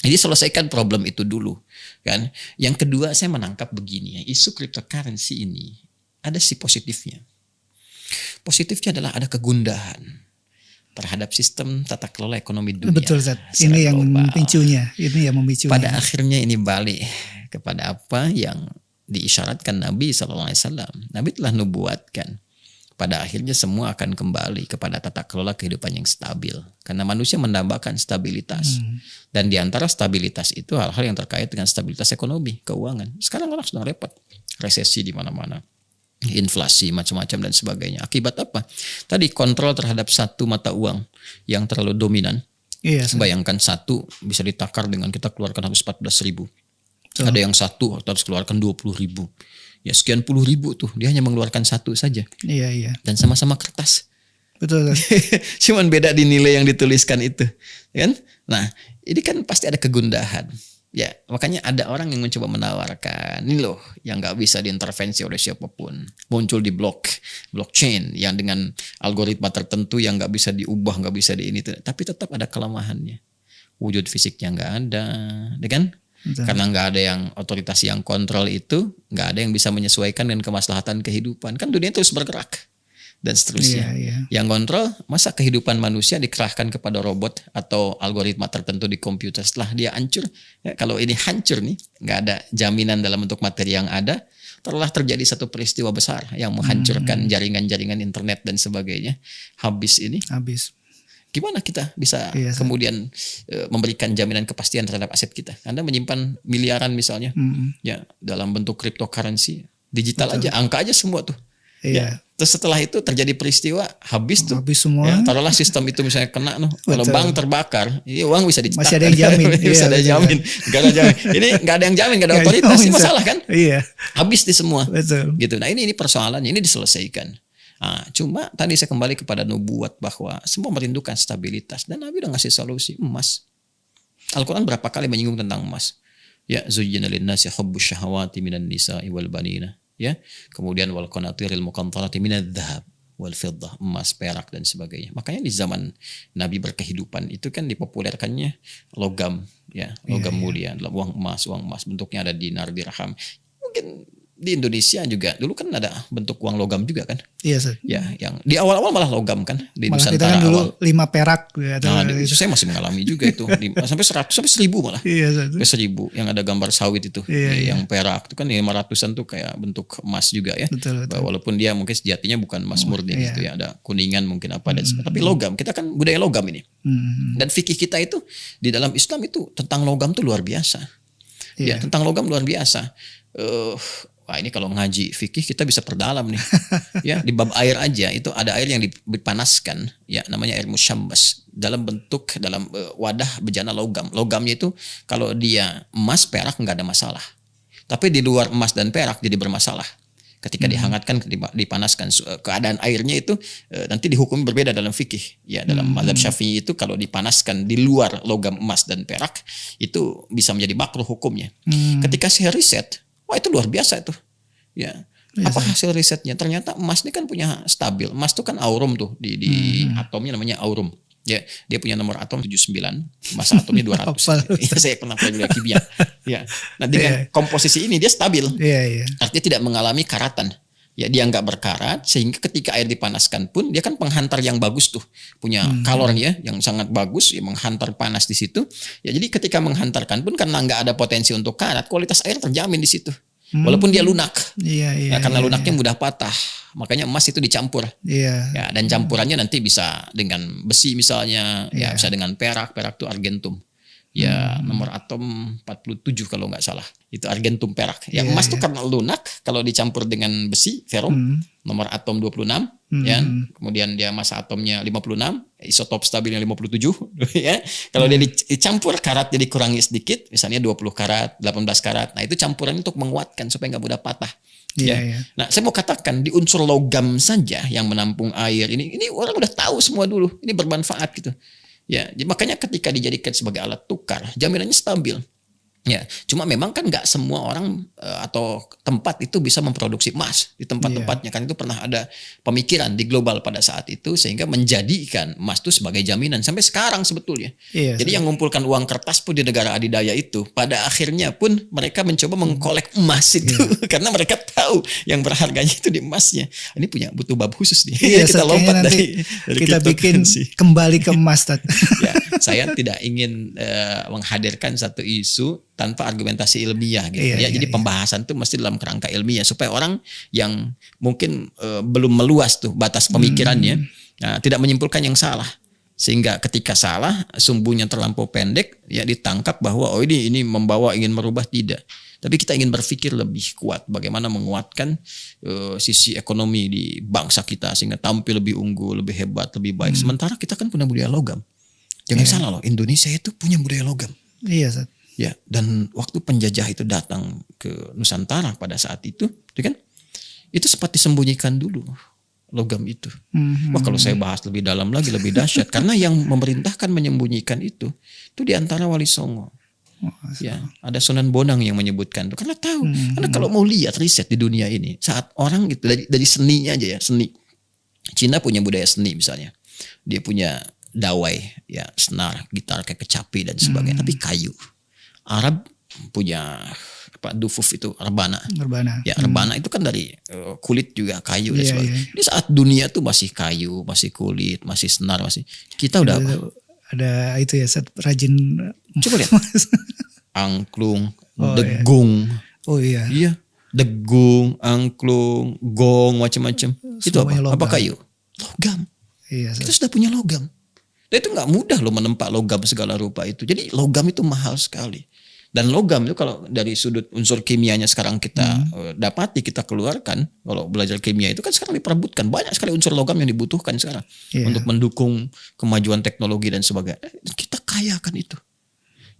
B: Jadi selesaikan problem itu dulu, kan. Yang kedua saya menangkap begini ya, isu cryptocurrency ini ada si positifnya. Positifnya adalah ada kegundahan terhadap sistem tata kelola ekonomi dunia.
A: Betul, Zat. Ini yang memicunya. Ini yang memicunya.
B: Pada akhirnya ini balik kepada apa yang diisyaratkan Nabi SAW. Nabi telah nubuatkan. Pada akhirnya semua akan kembali kepada tata kelola kehidupan yang stabil. Karena manusia mendambakan stabilitas. Dan di antara stabilitas itu hal-hal yang terkait dengan stabilitas ekonomi, keuangan. Sekarang orang sedang repot. Resesi di mana-mana. Inflasi macam-macam dan sebagainya. Akibat apa? Tadi kontrol terhadap satu mata uang yang terlalu dominan.
A: Iya.
B: Bayangkan satu bisa ditakar dengan kita keluarkan harus 14.000. Ada yang satu harus keluarkan 20.000. Ya sekian puluh ribu tuh. Dia hanya mengeluarkan satu saja.
A: Iya.
B: Dan sama-sama kertas.
A: Betul.
B: Cuman beda di nilai yang dituliskan itu. Kan? Nah ini kan pasti ada kegundahan. Ya, makanya ada orang yang mencoba menawarkan ini loh yang nggak bisa diintervensi oleh siapapun. Muncul di blockchain yang dengan algoritma tertentu yang nggak bisa diubah, nggak bisa di ini, tapi tetap ada kelemahannya. Wujud fisiknya nggak ada, kan?
A: Betul.
B: Karena nggak ada yang otoritas yang kontrol itu, nggak ada yang bisa menyesuaikan dengan kemaslahatan kehidupan. Kan dunia terus bergerak. Dan seterusnya. Yang kontrol, masa kehidupan manusia dikerahkan kepada robot atau algoritma tertentu di komputer setelah dia hancur. Ya, kalau ini hancur nih, nggak ada jaminan dalam bentuk materi yang ada, telah terjadi satu peristiwa besar yang menghancurkan jaringan-jaringan internet dan sebagainya. Habis. Gimana kita bisa kemudian memberikan jaminan kepastian terhadap aset kita? Anda menyimpan miliaran misalnya, ya dalam bentuk cryptocurrency, digital aja, angka aja semua tuh. Ya, terus setelah itu terjadi peristiwa habis
A: semua.
B: Ya, taruhlah sistem itu misalnya kena kalau bank terbakar, ini uang bisa dicetak.
A: Masih ada yang jamin.
B: Bisa ada jamin. Gak ada jamin. Ini nggak ada yang jamin, nggak ada otoritas. Ini masalah kan?
A: Iya.
B: Habis di semua.
A: Betul.
B: Gitu. Nah ini persoalannya, ini diselesaikan. Nah, cuma tadi saya kembali kepada nubuat bahwa semua merindukan stabilitas dan Nabi udah ngasih solusi emas. Al-Quran berapa kali menyinggung tentang emas? Ya, zuyyina lin-nasi hubbus syahawati minan nisa'i wal banina. Ya, kemudian wal qanatiril muqantarati minadz-dzahab wal fiddah, emas, perak dan sebagainya. Makanya di zaman Nabi berkehidupan itu kan dipopulerkannya logam, ya, logam mulia, uang emas bentuknya ada dinar, dirham. Mungkin di Indonesia juga dulu kan ada bentuk uang logam juga kan?
A: Iya, Sir.
B: Ya, yang di awal-awal malah logam kan di
A: malah
B: Nusantara
A: kan dulu
B: awal.
A: 5 perak gitu.
B: Nah, itu saya masih mengalami juga itu sampai 100 sampai 1000 malah.
A: Iya,
B: sampai 1000 yang ada gambar sawit itu. Yang perak itu kan 500-an tuh kayak bentuk emas juga ya.
A: Betul.
B: Walaupun dia mungkin sejatinya bukan emas murni gitu ya, ada kuningan mungkin apa dan tapi logam. Kita kan budaya logam ini. Dan fikih kita itu di dalam Islam itu tentang logam tuh luar biasa. Ya, tentang logam luar biasa. Wah ini kalau ngaji fikih kita bisa perdalam nih. Ya, di bab air aja itu ada air yang dipanaskan, ya namanya air musyambas dalam bentuk wadah bejana logam. Logamnya itu kalau dia emas perak nggak ada masalah. Tapi di luar emas dan perak jadi bermasalah. Ketika dihangatkan, dipanaskan, keadaan airnya itu nanti dihukumi berbeda dalam fikih. Ya, dalam mazhab Syafi'i itu kalau dipanaskan di luar logam emas dan perak itu bisa menjadi makruh hukumnya. Ketika saya riset, wah itu luar biasa itu. Ya. Apa hasil risetnya? Ternyata emas ini kan punya stabil. Emas itu kan aurum tuh di atomnya namanya aurum. Ya, dia punya nomor atom 79, massa atomnya 200. Ya, saya pernah belajar kimia. Ya. Nah, dengan komposisi ini dia stabil. Artinya tidak mengalami karatan. Ya, dia nggak berkarat sehingga ketika air dipanaskan pun dia kan penghantar yang bagus tuh. Punya kalor ya yang sangat bagus ya, menghantar panas di situ. Ya, jadi ketika menghantarkan pun karena nggak ada potensi untuk karat, kualitas air terjamin di situ. Walaupun dia lunak. Karena lunaknya mudah patah. Makanya emas itu dicampur. Ya, dan campurannya nanti bisa dengan besi misalnya, ya bisa dengan perak itu argentum. Ya nomor atom 47 kalau nggak salah. Itu argentum perak. Ya emas tuh karena lunak kalau dicampur dengan besi, ferum, nomor atom 26 ya. Kemudian dia massa atomnya 56, isotop stabilnya 57 ya. Kalau dia dicampur karatnya dikurangi sedikit, misalnya 20 karat, 18 karat. Nah, itu campuran untuk menguatkan supaya nggak mudah patah. Ya. Nah, saya mau katakan di unsur logam saja yang menampung air ini orang udah tahu semua dulu. Ini bermanfaat gitu. Ya, makanya ketika dijadikan sebagai alat tukar, jaminannya stabil. Ya, cuma memang kan nggak semua orang atau tempat itu bisa memproduksi emas di tempat-tempatnya, kan itu pernah ada pemikiran di global pada saat itu sehingga menjadikan emas itu sebagai jaminan sampai sekarang sebetulnya. Jadi yang mengumpulkan uang kertas pun di negara adidaya itu pada akhirnya pun mereka mencoba mengkolek emas itu karena mereka tahu yang berharganya itu di emasnya. Ini butuh bab khusus nih. Kita lompat dari
A: kita bikin kembali ke emas.
B: Ya, saya tidak ingin menghadirkan satu isu tanpa argumentasi ilmiah gitu Jadi pembahasan itu mesti dalam kerangka ilmiah supaya orang yang mungkin belum meluas tuh batas pemikirannya tidak menyimpulkan yang salah. Sehingga ketika salah, sumbunya terlampau pendek, ya ditangkap bahwa ini membawa ingin merubah, tidak. Tapi kita ingin berpikir lebih kuat bagaimana menguatkan sisi ekonomi di bangsa kita sehingga tampil lebih unggul, lebih hebat, lebih baik. Sementara kita kan punya budaya logam. Jangan salah loh, Indonesia itu punya budaya logam.
A: Iya, Sat.
B: Ya, dan waktu penjajah itu datang ke Nusantara pada saat itu kan, itu sempat disembunyikan dulu logam itu. Wah, kalau saya bahas lebih dalam lagi lebih dahsyat karena yang memerintahkan menyembunyikan itu di antara Wali Songo. Ya, ada Sunan Bonang yang menyebutkan itu karena tahu. Karena kalau mau lihat riset di dunia ini, saat orang gitu dari seninya aja ya, seni. Cina punya budaya seni misalnya. Dia punya dawai, ya, senar, gitar kayak kecapi dan sebagainya, tapi kayu. Arab punya dufuf itu rebana. Ya, rebana itu kan dari kulit juga kayu dan sebagainya. Di saat dunia tuh masih kayu, masih kulit, masih senar, masih kita udah
A: ada itu ya, rajin.
B: Coba lihat. Angklung, degung. Iya. Degung, angklung, gong, macam-macam. Itu apa kayu? Logam.
A: Iya,
B: kita sudah punya logam. Dan itu nggak mudah loh menempa logam segala rupa itu. Jadi logam itu mahal sekali. Dan logam itu kalau dari sudut unsur kimianya sekarang kita dapati, kita keluarkan. Kalau belajar kimia itu kan sekarang diperebutkan. Banyak sekali unsur logam yang dibutuhkan sekarang. Untuk mendukung kemajuan teknologi dan sebagainya. Kita kayakan itu.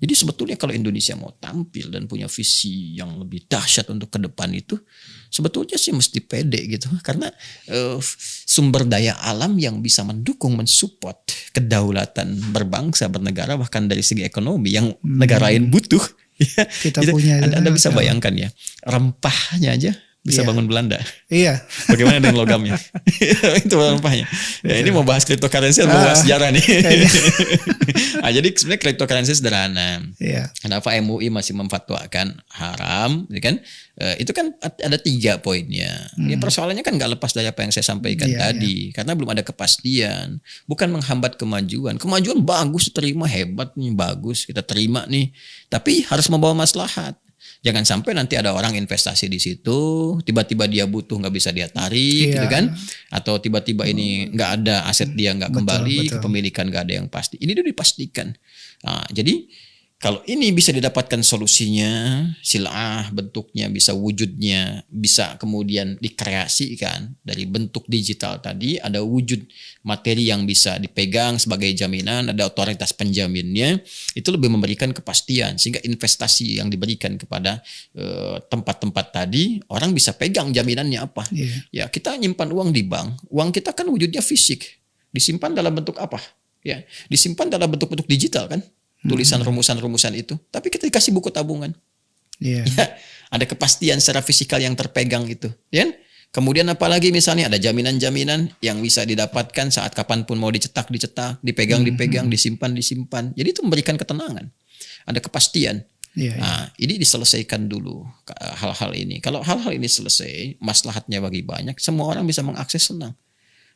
B: Jadi sebetulnya kalau Indonesia mau tampil dan punya visi yang lebih dahsyat untuk ke depan itu, sebetulnya sih mesti pede gitu. Karena sumber daya alam yang bisa mendukung, mensupport kedaulatan berbangsa, bernegara, bahkan dari segi ekonomi yang negara lain butuh.
A: Kita punya.
B: Anda bisa bayangkan ya, rempahnya aja bisa bangun Belanda.
A: Iya.
B: Bagaimana dengan logamnya? Itu rempahnya. Ya, ini mau bahas cryptocurrency atau mau bahas sejarah nih? Jadi sebenarnya cryptocurrency sederhana. Kenapa MUI masih memfatwakan haram? Kan? Itu kan ada 3 poinnya. Ya, persoalannya kan nggak lepas dari apa yang saya sampaikan tadi. Karena belum ada kepastian. Bukan menghambat kemajuan. Kemajuan bagus, terima, hebat nih, bagus. Kita terima nih. Tapi harus membawa maslahat. Jangan sampai nanti ada orang investasi di situ, tiba-tiba dia butuh nggak bisa dia tarik, gitu kan? Atau tiba-tiba ini nggak ada aset dia nggak kembali, kepemilikan nggak ada yang pasti. Ini udah dipastikan. Nah, jadi kalau ini bisa didapatkan solusinya, silah bentuknya, bisa wujudnya, bisa kemudian dikreasikan dari bentuk digital tadi, ada wujud materi yang bisa dipegang sebagai jaminan, ada otoritas penjaminnya, itu lebih memberikan kepastian sehingga investasi yang diberikan kepada tempat-tempat tadi, orang bisa pegang jaminannya apa. Ya, kita nyimpan uang di bank, uang kita kan wujudnya fisik, disimpan dalam bentuk apa? Ya, disimpan dalam bentuk-bentuk digital kan? Tulisan rumusan-rumusan itu, tapi kita dikasih buku tabungan, ya, ada kepastian secara fisikal yang terpegang itu, ya. Kemudian apalagi misalnya ada jaminan-jaminan yang bisa didapatkan saat kapanpun mau dicetak, dipegang, disimpan. Jadi itu memberikan ketenangan, ada kepastian. Nah, ini diselesaikan dulu hal-hal ini. Kalau hal-hal ini selesai, maslahatnya bagi banyak, semua orang bisa mengakses senang,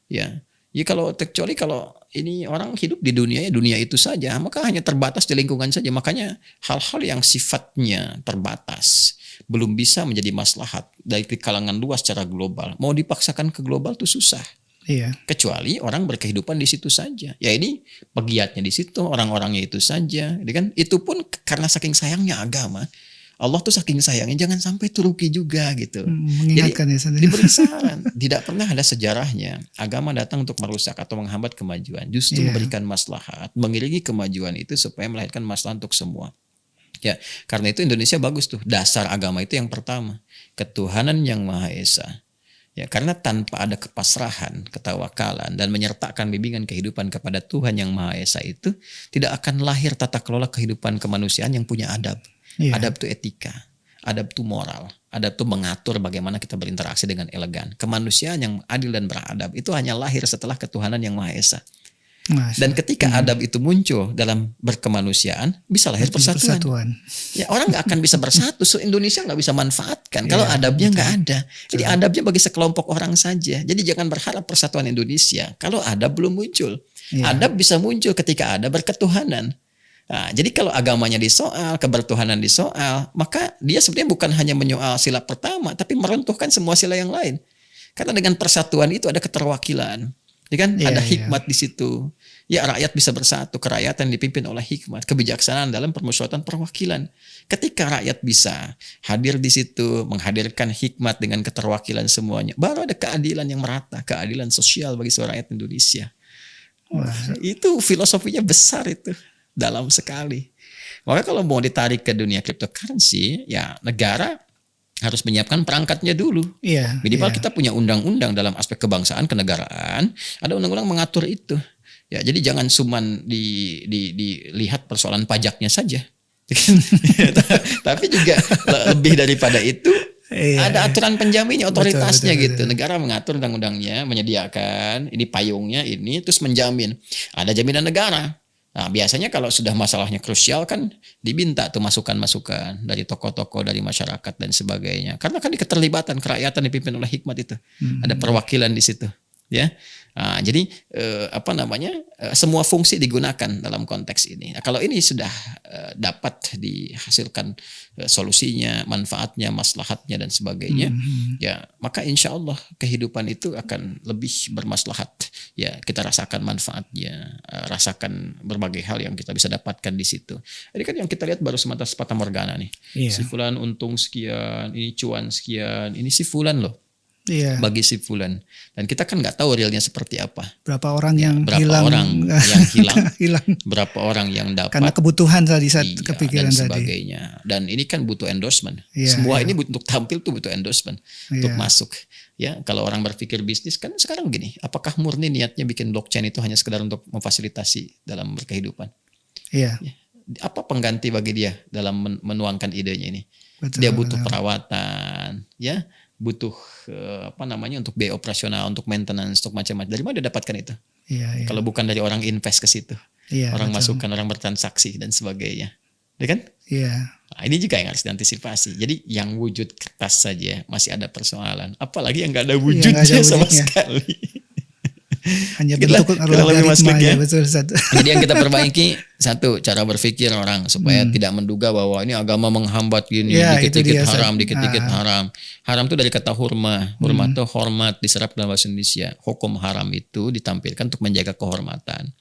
B: ya. Ya kecuali kalau ini orang hidup di dunia itu saja, maka hanya terbatas di lingkungan saja. Makanya hal-hal yang sifatnya terbatas belum bisa menjadi maslahat dari kalangan luas secara global. Mau dipaksakan ke global itu susah.
A: Iya.
B: Kecuali orang berkehidupan di situ saja. Ya ini pegiatnya di situ, orang-orangnya itu saja. Itu pun karena saking sayangnya agama. Allah tuh saking sayangnya jangan sampai itu rugi juga gitu.
A: Mengingatkan.
B: Jadi diberi saran. Tidak pernah ada sejarahnya agama datang untuk merusak atau menghambat kemajuan. Justru memberikan maslahat, mengiringi kemajuan itu supaya melahirkan maslahat untuk semua. Ya, karena itu Indonesia bagus tuh. Dasar agama itu yang pertama, ketuhanan yang Maha Esa. Ya, karena tanpa ada kepasrahan, ketawakalan, dan menyertakan bimbingan kehidupan kepada Tuhan yang Maha Esa itu, tidak akan lahir tata kelola kehidupan kemanusiaan yang punya adab. Adab itu etika, adab itu moral, adab itu mengatur bagaimana kita berinteraksi dengan elegan. Kemanusiaan yang adil dan beradab itu hanya lahir setelah ketuhanan yang Maha Esa. Dan ketika adab itu muncul dalam berkemanusiaan, bisa lahir persatuan. Ya, orang nggak akan bisa bersatu, Indonesia nggak bisa manfaatkan kalau adabnya nggak ada. Jadi adabnya bagi sekelompok orang saja. Jadi jangan berharap persatuan Indonesia kalau adab belum muncul. Adab bisa muncul ketika ada berketuhanan. Nah, jadi kalau agamanya disoal, kebertuhanan disoal, maka dia sebenarnya bukan hanya menyoal sila pertama, tapi meruntuhkan semua sila yang lain. Karena dengan persatuan itu ada keterwakilan. Ada hikmat di situ. Ya, rakyat bisa bersatu, kerakyatan dipimpin oleh hikmat, kebijaksanaan dalam permusyawaratan perwakilan. Ketika rakyat bisa hadir di situ, menghadirkan hikmat dengan keterwakilan semuanya, baru ada keadilan yang merata, keadilan sosial bagi seluruh rakyat Indonesia. Itu filosofinya besar itu, dalam sekali. Maka kalau mau ditarik ke dunia cryptocurrency, ya negara harus menyiapkan perangkatnya dulu. Minimal kita punya undang-undang dalam aspek kebangsaan, kenegaraan, ada undang-undang mengatur itu. Ya, jadi jangan cuman dilihat persoalan pajaknya saja. Tapi juga lebih daripada itu, ada aturan penjaminnya, otoritasnya betul. Negara mengatur undang-undangnya, menyediakan ini payungnya ini, terus menjamin. Ada jaminan negara. Nah, biasanya kalau sudah masalahnya krusial kan diminta tuh masukan-masukan dari tokoh-tokoh, dari masyarakat dan sebagainya. Karena kan di keterlibatan kerakyatan dipimpin oleh hikmat itu. Ada perwakilan di situ, ya. Nah, jadi semua fungsi digunakan dalam konteks ini. Nah, kalau ini sudah dapat dihasilkan solusinya, manfaatnya, maslahatnya dan sebagainya, ya maka insya Allah kehidupan itu akan lebih bermaslahat. Ya, kita rasakan manfaatnya, rasakan berbagai hal yang kita bisa dapatkan di situ. Jadi kan yang kita lihat baru semata sepata morgana nih. Si fulan untung sekian, ini cuan sekian, ini si fulan loh. Bagi si fulan, dan kita kan nggak tahu realnya seperti apa.
A: Berapa orang yang
B: hilang, berapa orang yang dapat
A: karena kebutuhan tadi saat kepikiran
B: dan sebagainya. Dan ini kan butuh endorsement. Semua ini untuk tampil tuh butuh endorsement untuk masuk. Ya, kalau orang berpikir bisnis kan sekarang gini, apakah murni niatnya bikin blockchain itu hanya sekedar untuk memfasilitasi dalam berkehidupan? Ya, apa pengganti bagi dia dalam menuangkan idenya ini? Dia butuh perawatan, ya. Butuh untuk biaya operasional, untuk maintenance, untuk macam-macam. Dari mana dia dapatkan itu? Kalau bukan dari orang invest ke situ, orang masukkan, orang bertransaksi dan sebagainya, ya kan? Nah, ini juga yang harus diantisipasi. Jadi yang wujud kertas saja masih ada persoalan, apalagi yang nggak ada wujudnya sama sekali.
A: Hanya bentuk algoritma ya, betul.
B: Jadi yang kita perbaiki, satu, cara berpikir orang supaya tidak menduga bahwa ini agama menghambat gini, dikit-dikit haram, dikit-dikit haram. Haram itu dari kata hurma. Hurma itu hormat, diserap dalam bahasa Indonesia. Hukum haram itu ditampilkan untuk menjaga kehormatan.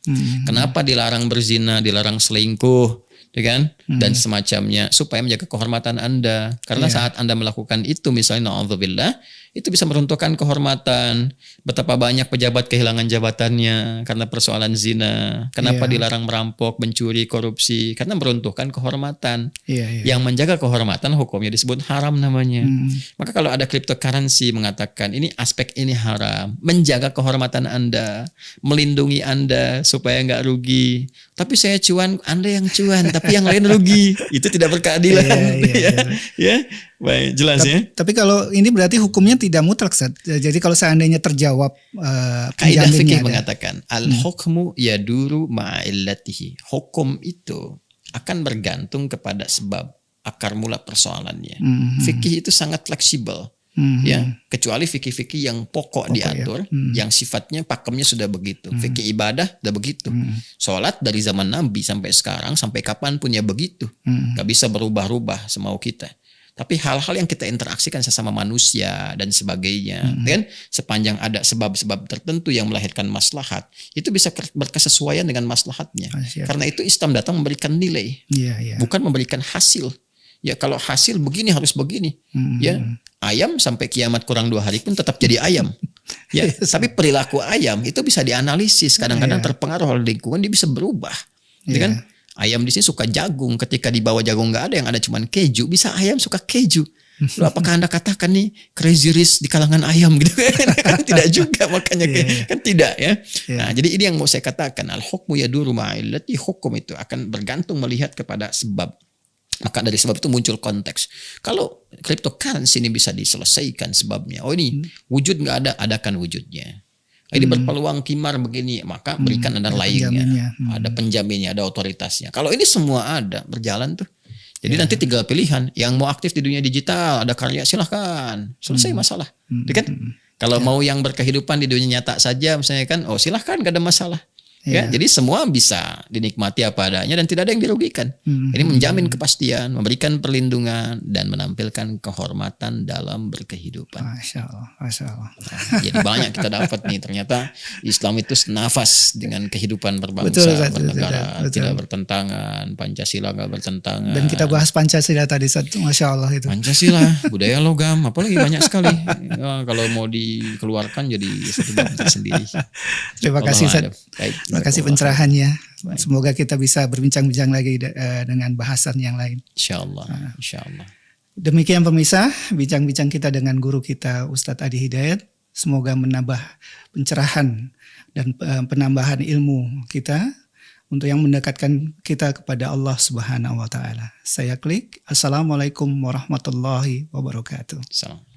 B: Kenapa dilarang berzina, dilarang selingkuh, kan? Dan semacamnya supaya menjaga kehormatan Anda. Karena saat Anda melakukan itu, misalnya na'udzubillah, itu bisa meruntuhkan kehormatan. Betapa banyak pejabat kehilangan jabatannya karena persoalan zina. Kenapa dilarang merampok, mencuri, korupsi? Karena meruntuhkan kehormatan. Yang menjaga kehormatan hukumnya disebut haram namanya. Maka kalau ada cryptocurrency mengatakan ini aspek ini haram, menjaga kehormatan Anda, melindungi Anda supaya nggak rugi. Tapi saya cuan, Anda yang cuan, tapi yang lain rugi. Itu tidak berkeadilan. Ya. Baik, jelas ya.
A: Tapi kalau ini berarti hukumnya tidak mutlak, Ustaz. Jadi kalau seandainya terjawab
B: kaidah fikih mengatakan al-hukmu yaduru ma'illatihi. Hukum itu akan bergantung kepada sebab akar mula persoalannya. Fikih itu sangat fleksibel. Ya, kecuali fikih-fikih yang pokok diatur, yang sifatnya pakemnya sudah begitu. Fikih ibadah sudah begitu. Sholat dari zaman Nabi sampai sekarang, sampai kapan punya begitu. Gak bisa berubah-ubah semau kita. Tapi hal-hal yang kita interaksikan sesama manusia dan sebagainya, kan sepanjang ada sebab-sebab tertentu yang melahirkan maslahat, itu bisa berkesesuaian dengan maslahatnya. Karena itu Islam datang memberikan nilai, bukan memberikan hasil. Ya kalau hasil begini harus begini. Ya ayam sampai kiamat kurang 2 hari pun tetap jadi ayam. Ya, tapi perilaku ayam itu bisa dianalisis. Kadang-kadang terpengaruh oleh lingkungan, dia bisa berubah. Ya kan? Ayam di sini suka jagung, ketika di bawah jagung nggak ada, yang ada cuman keju, bisa ayam suka keju. Lalu apakah Anda katakan nih crazy rich di kalangan ayam gitu kan? Tidak juga, makanya kan tidak ya. Nah, jadi ini yang mau saya katakan, al hukmu yaduru ma'illati, hukum itu akan bergantung melihat kepada sebab. Maka dari sebab itu muncul konteks. Kalau cryptocurrency ini bisa diselesaikan sebabnya, oh ini wujud nggak ada, adakan wujudnya. Ini berpeluang kimar begini, maka berikan ada lainnya, ada penjaminnya, ada otoritasnya. Kalau ini semua ada, berjalan tuh. Jadi nanti tinggal pilihan. Yang mau aktif di dunia digital, ada karya, silahkan. Selesai masalah. Kan? Kalau mau yang berkehidupan di dunia nyata saja, misalnya kan, oh silahkan, gak ada masalah. Ya, jadi semua bisa dinikmati apa adanya dan tidak ada yang dirugikan. Ini menjamin kepastian, memberikan perlindungan dan menampilkan kehormatan dalam berkehidupan.
A: Masya Allah, Masya Allah.
B: Nah, jadi banyak kita dapat nih, ternyata Islam itu senafas dengan kehidupan berbangsa, bernegara, tidak bertentangan, Pancasila nggak bertentangan. Dan
A: kita bahas Pancasila tadi, Masya Allah itu.
B: Pancasila, budaya logam, apalagi banyak sekali. Ya, kalau mau dikeluarkan jadi satu bab tersendiri.
A: Terima kasih, terima kasih pencerahannya. Semoga kita bisa berbincang-bincang lagi dengan bahasan yang lain.
B: Insyaallah, insyaallah.
A: Demikian pemirsa, bincang-bincang kita dengan guru kita Ustadz Adi Hidayat. Semoga menambah pencerahan dan penambahan ilmu kita untuk yang mendekatkan kita kepada Allah Subhanahu wa taala. Saya Klik. Assalamualaikum warahmatullahi wabarakatuh.
B: Salam.